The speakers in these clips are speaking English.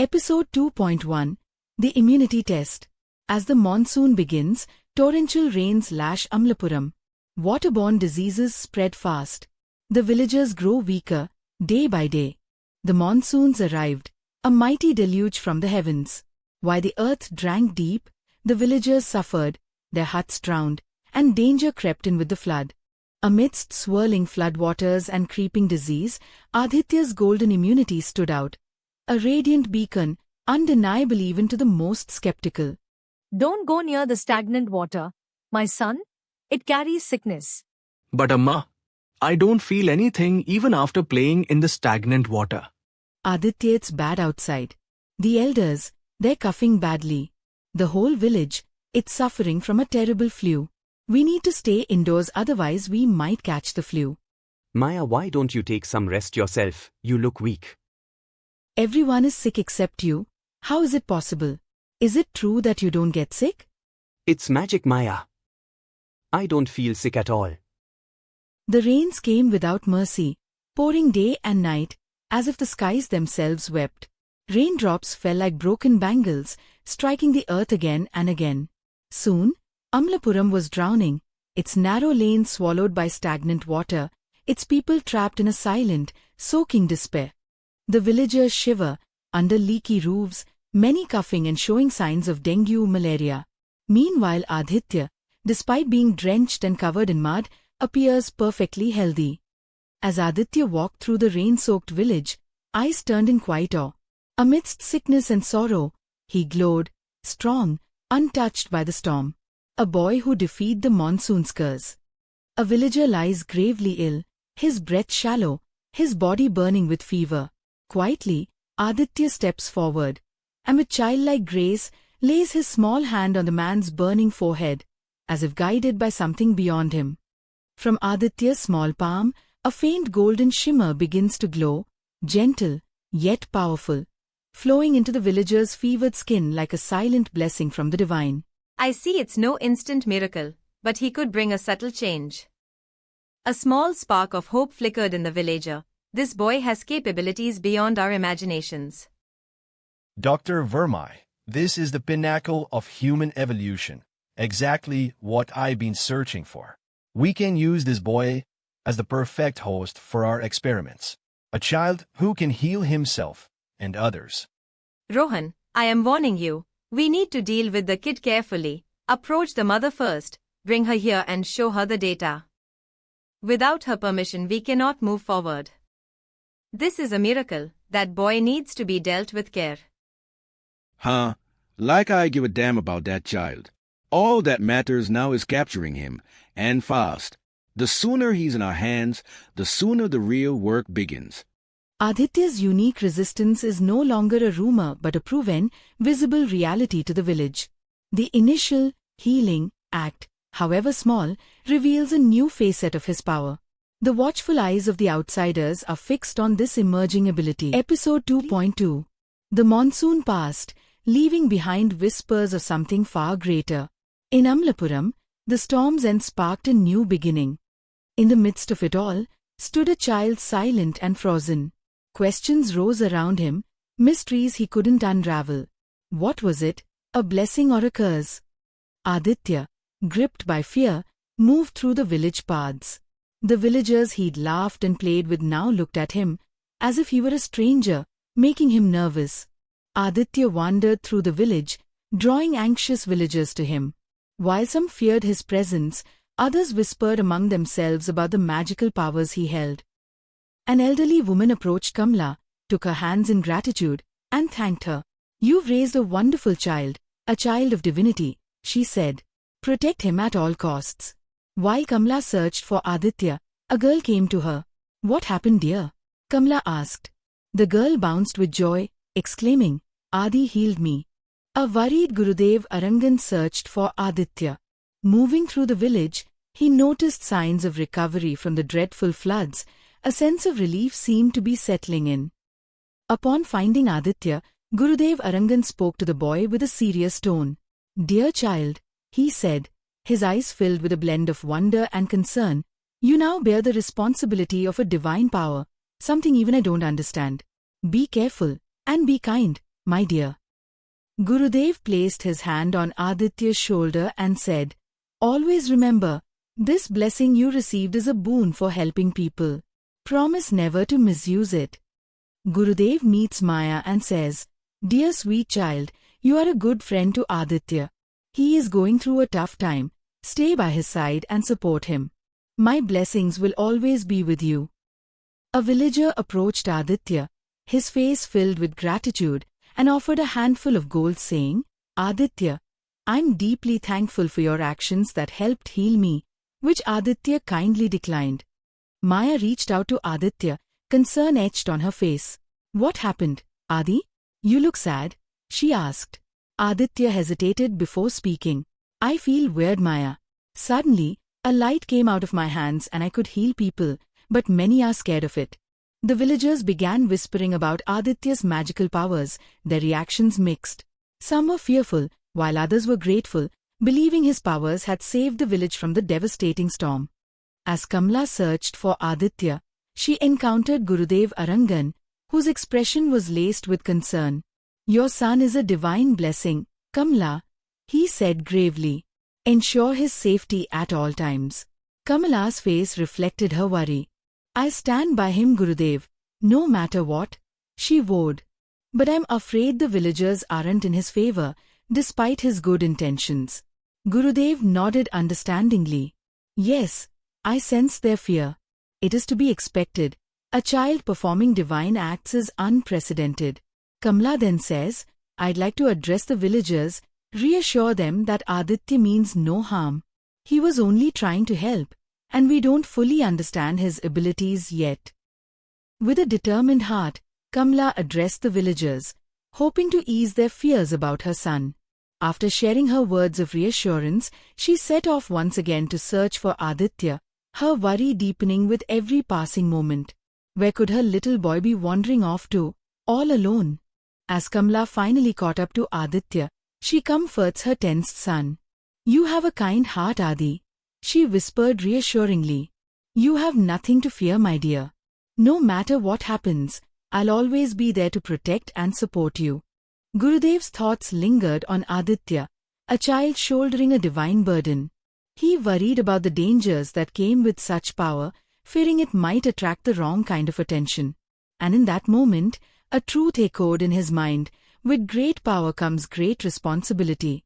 Episode 2.1 The Immunity Test. As the monsoon begins, torrential rains lash Amalpuram. Waterborne diseases spread fast. The villagers grow weaker, day by day. The monsoons arrived, a mighty deluge from the heavens. While the earth drank deep, the villagers suffered, their huts drowned, and danger crept in with the flood. Amidst swirling floodwaters and creeping disease, Aadhitya's golden immunity stood out. A radiant beacon, undeniable even to the most skeptical. Don't go near the stagnant water, my son. It carries sickness. But Amma, I don't feel anything even after playing in the stagnant water. Aadhitya, it's bad outside. The elders, they're coughing badly. The whole village, it's suffering from a terrible flu. We need to stay indoors, otherwise we might catch the flu. Maya, why don't you take some rest yourself? You look weak. Everyone is sick except you. How is it possible? Is it true that you don't get sick? It's magic, Maya. I don't feel sick at all. The rains came without mercy, pouring day and night, as if the skies themselves wept. Raindrops fell like broken bangles, striking the earth again and again. Soon, Amalpuram was drowning, its narrow lanes swallowed by stagnant water, its people trapped in a silent, soaking despair. The villagers shiver, under leaky roofs, many coughing and showing signs of dengue malaria. Meanwhile Aadhitya, despite being drenched and covered in mud, appears perfectly healthy. As Aadhitya walked through the rain-soaked village, eyes turned in quiet awe. Amidst sickness and sorrow, he glowed, strong, untouched by the storm. A boy who defied the monsoon's curse. A villager lies gravely ill, his breath shallow, his body burning with fever. Quietly, Aadhitya steps forward, and with childlike grace, lays his small hand on the man's burning forehead, as if guided by something beyond him. From Aadhitya's small palm, a faint golden shimmer begins to glow, gentle, yet powerful, flowing into the villager's fevered skin like a silent blessing from the divine. I see it's no instant miracle, but he could bring a subtle change. A small spark of hope flickered in the villager. This boy has capabilities beyond our imaginations. Dr. Verma, this is the pinnacle of human evolution, exactly what I've been searching for. We can use this boy as the perfect host for our experiments, a child who can heal himself and others. Rohan, I am warning you. We need to deal with the kid carefully, approach the mother first, bring her here and show her the data. Without her permission we cannot move forward. This is a miracle. That boy needs to be dealt with care. Huh? Like I give a damn about that child. All that matters now is capturing him, and fast. The sooner he's in our hands, the sooner the real work begins. Aadhitya's unique resistance is no longer a rumor but a proven, visible reality to the village. The initial, healing, act, however small, reveals a new facet of his power. The watchful eyes of the outsiders are fixed on this emerging ability. Episode 2.2 The monsoon passed, leaving behind whispers of something far greater. In Amalpuram, the storm's end sparked a new beginning. In the midst of it all, stood a child silent and frozen. Questions rose around him, mysteries he couldn't unravel. What was it, a blessing or a curse? Aadhitya, gripped by fear, moved through the village paths. The villagers he'd laughed and played with now looked at him, as if he were a stranger, making him nervous. Aadhitya wandered through the village, drawing anxious villagers to him. While some feared his presence, others whispered among themselves about the magical powers he held. An elderly woman approached Kamla, took her hands in gratitude, and thanked her. "You've raised a wonderful child, a child of divinity," she said. "Protect him at all costs." While Kamla searched for Aadhitya, a girl came to her. "What happened, dear?" Kamla asked. The girl bounced with joy, exclaiming, "Adi healed me." A worried Gurudev Arangan searched for Aadhitya. Moving through the village, he noticed signs of recovery from the dreadful floods. A sense of relief seemed to be settling in. Upon finding Aadhitya, Gurudev Arangan spoke to the boy with a serious tone. "Dear child," he said, his eyes filled with a blend of wonder and concern, "you now bear the responsibility of a divine power, something even I don't understand. Be careful, and be kind, my dear. Gurudev placed his hand on Aadhitya's shoulder and said, "Always remember, this blessing you received is a boon for helping people. Promise never to misuse it." Gurudev meets Maya and says, "Dear sweet child, you are a good friend to Aadhitya. He is going through a tough time. Stay by his side and support him. My blessings will always be with you." A villager approached Aadhitya, his face filled with gratitude, and offered a handful of gold saying, "Aadhitya, I'm deeply thankful for your actions that helped heal me," which Aadhitya kindly declined. Maya reached out to Aadhitya, concern etched on her face. "What happened, Adi? You look sad," she asked. Aadhitya hesitated before speaking. "I feel weird, Maya. Suddenly, a light came out of my hands and I could heal people, but many are scared of it." The villagers began whispering about Aadhitya's magical powers, their reactions mixed. Some were fearful, while others were grateful, believing his powers had saved the village from the devastating storm. As Kamla searched for Aadhitya, she encountered Gurudev Arangan, whose expression was laced with concern. "Your son is a divine blessing, Kamla," he said gravely. "Ensure his safety at all times." Kamala's face reflected her worry. "I stand by him, Gurudev, no matter what," she vowed. "But I'm afraid the villagers aren't in his favor, despite his good intentions." Gurudev nodded understandingly. "Yes, I sense their fear. It is to be expected. A child performing divine acts is unprecedented." Kamla then says, "I'd like to address the villagers, reassure them that Aadhitya means no harm. He was only trying to help, and we don't fully understand his abilities yet." With a determined heart, Kamla addressed the villagers, hoping to ease their fears about her son. After sharing her words of reassurance, she set off once again to search for Aadhitya, her worry deepening with every passing moment. Where could her little boy be wandering off to, all alone? As Kamla finally caught up to Aadhitya, she comforts her tensed son. "You have a kind heart, Adi," she whispered reassuringly. "You have nothing to fear, my dear. No matter what happens, I'll always be there to protect and support you." Gurudev's thoughts lingered on Aadhitya, a child shouldering a divine burden. He worried about the dangers that came with such power, fearing it might attract the wrong kind of attention. And in that moment, a truth echoed in his mind: with great power comes great responsibility.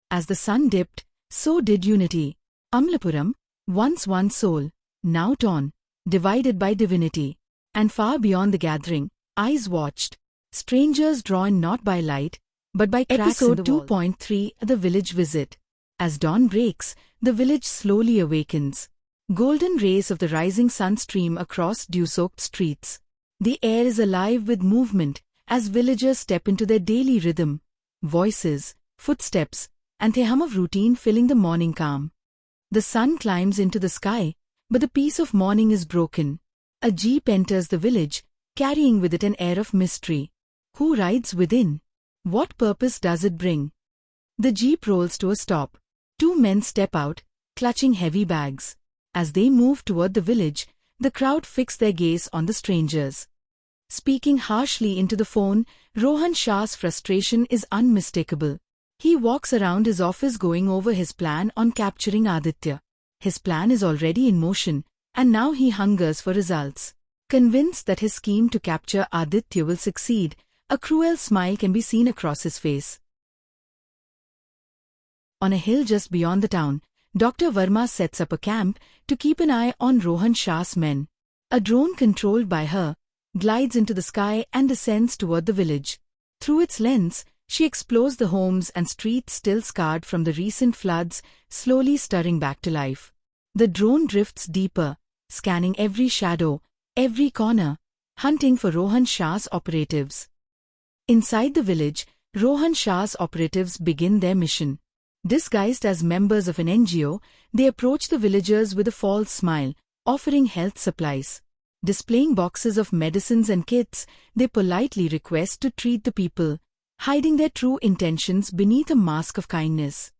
As the sun dipped, so did unity. Amalpuram, once one soul, now torn, divided by divinity. And far beyond the gathering, eyes watched. Strangers drawn not by light, but by cracks in the wall. Episode 2.3 The Village Visit. As dawn breaks, the village slowly awakens. Golden rays of the rising sun stream across dew-soaked streets. The air is alive with movement as villagers step into their daily rhythm. Voices, footsteps, and the hum of routine filling the morning calm. The sun climbs into the sky, but the peace of morning is broken. A jeep enters the village, carrying with it an air of mystery. Who rides within? What purpose does it bring? The jeep rolls to a stop. Two men step out, clutching heavy bags. As they move toward the village, the crowd fix their gaze on the strangers. Speaking harshly into the phone, Rohan Shah's frustration is unmistakable. He walks around his office going over his plan on capturing Aadhitya. His plan is already in motion, and now he hungers for results. Convinced that his scheme to capture Aadhitya will succeed, a cruel smile can be seen across his face. On a hill just beyond the town, Dr. Verma sets up a camp to keep an eye on Rohan Shah's men. A drone controlled by her glides into the sky and descends toward the village. Through its lens, she explores the homes and streets still scarred from the recent floods, slowly stirring back to life. The drone drifts deeper, scanning every shadow, every corner, hunting for Rohan Shah's operatives. Inside the village, Rohan Shah's operatives begin their mission. Disguised as members of an NGO, they approach the villagers with a false smile, offering health supplies. Displaying boxes of medicines and kits, they politely request to treat the people, hiding their true intentions beneath a mask of kindness.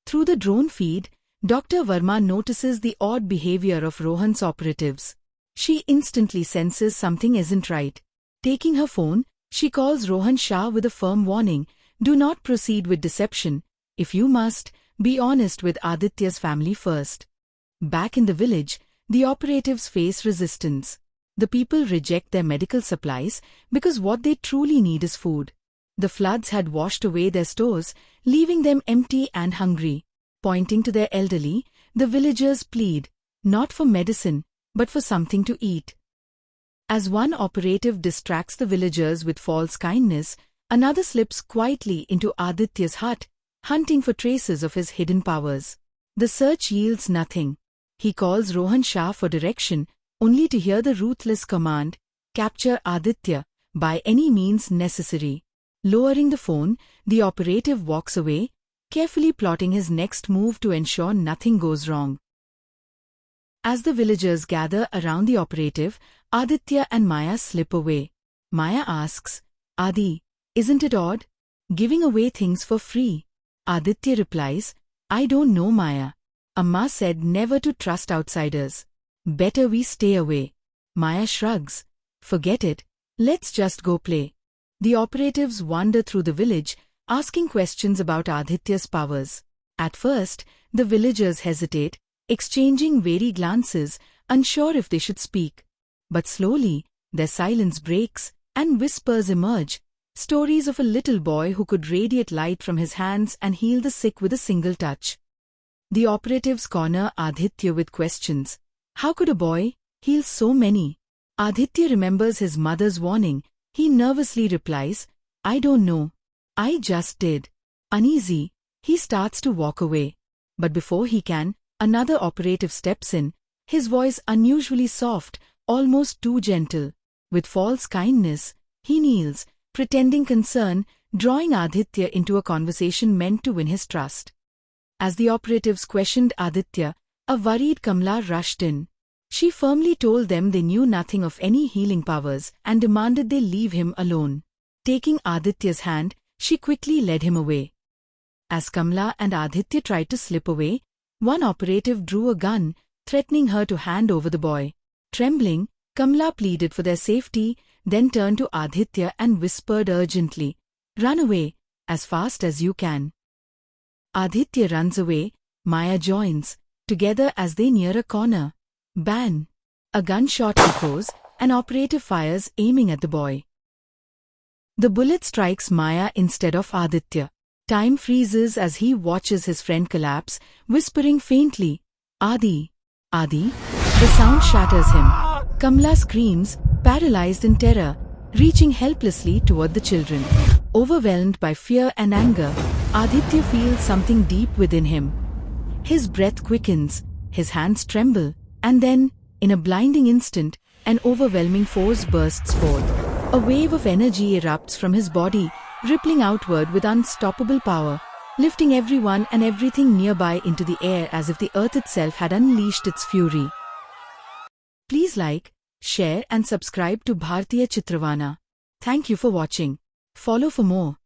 Through the drone feed, Dr. Verma notices the odd behavior of Rohan's operatives. She instantly senses something isn't right. Taking her phone, She calls Rohan Shah with a firm warning, do not proceed with deception. If you must, be honest with Aadhitya's family first. Back in the village, the operatives face resistance. The people reject their medical supplies because what they truly need is food. The floods had washed away their stores, leaving them empty and hungry. Pointing to their elderly, the villagers plead, not for medicine, but for something to eat. As one operative distracts the villagers with false kindness, another slips quietly into Aadhitya's hut, hunting for traces of his hidden powers. The search yields nothing. He calls Rohan Shah for direction, only to hear the ruthless command, capture Aadhitya, by any means necessary. Lowering the phone, the operative walks away, carefully plotting his next move to ensure nothing goes wrong. As the villagers gather around the operative, Aadhitya and Maya slip away. Maya asks, Adi, isn't it odd? Giving away things for free. Aadhitya replies, I don't know, Maya. Amma said never to trust outsiders. Better we stay away. Maya shrugs. Forget it, let's just go play. The operatives wander through the village, asking questions about Aadhitya's powers. At first, the villagers hesitate, exchanging wary glances, unsure if they should speak. But slowly, their silence breaks, and whispers emerge, stories of a little boy who could radiate light from his hands and heal the sick with a single touch. The operatives corner Aadhitya with questions. How could a boy heal so many? Aadhitya remembers his mother's warning. He nervously replies, I don't know. I just did. Uneasy, he starts to walk away. But before he can, another operative steps in, his voice unusually soft, almost too gentle. With false kindness, he kneels, pretending concern, drawing Aadhitya into a conversation meant to win his trust. As the operatives questioned Aadhitya, a worried Kamla rushed in. She firmly told them they knew nothing of any healing powers and demanded they leave him alone. Taking Aadhitya's hand, she quickly led him away. As Kamla and Aadhitya tried to slip away, one operative drew a gun, threatening her to hand over the boy. Trembling, Kamla pleaded for their safety, then turned to Aadhitya and whispered urgently, Run away, as fast as you can. Aadhitya runs away, Maya joins, together as they near a corner. Bang! A gunshot echoes, an operative fires aiming at the boy. The bullet strikes Maya instead of Aadhitya. Time freezes as he watches his friend collapse, whispering faintly, Adi, Adi. The sound shatters him. Kamla screams, paralyzed in terror, reaching helplessly toward the children. Overwhelmed by fear and anger, Aadhitya feels something deep within him. His breath quickens, his hands tremble, and then, in a blinding instant, an overwhelming force bursts forth. A wave of energy erupts from his body, rippling outward with unstoppable power, lifting everyone and everything nearby into the air as if the earth itself had unleashed its fury. Please like, share and subscribe to Bhartiya Chitravana. Thank you for watching. Follow for more.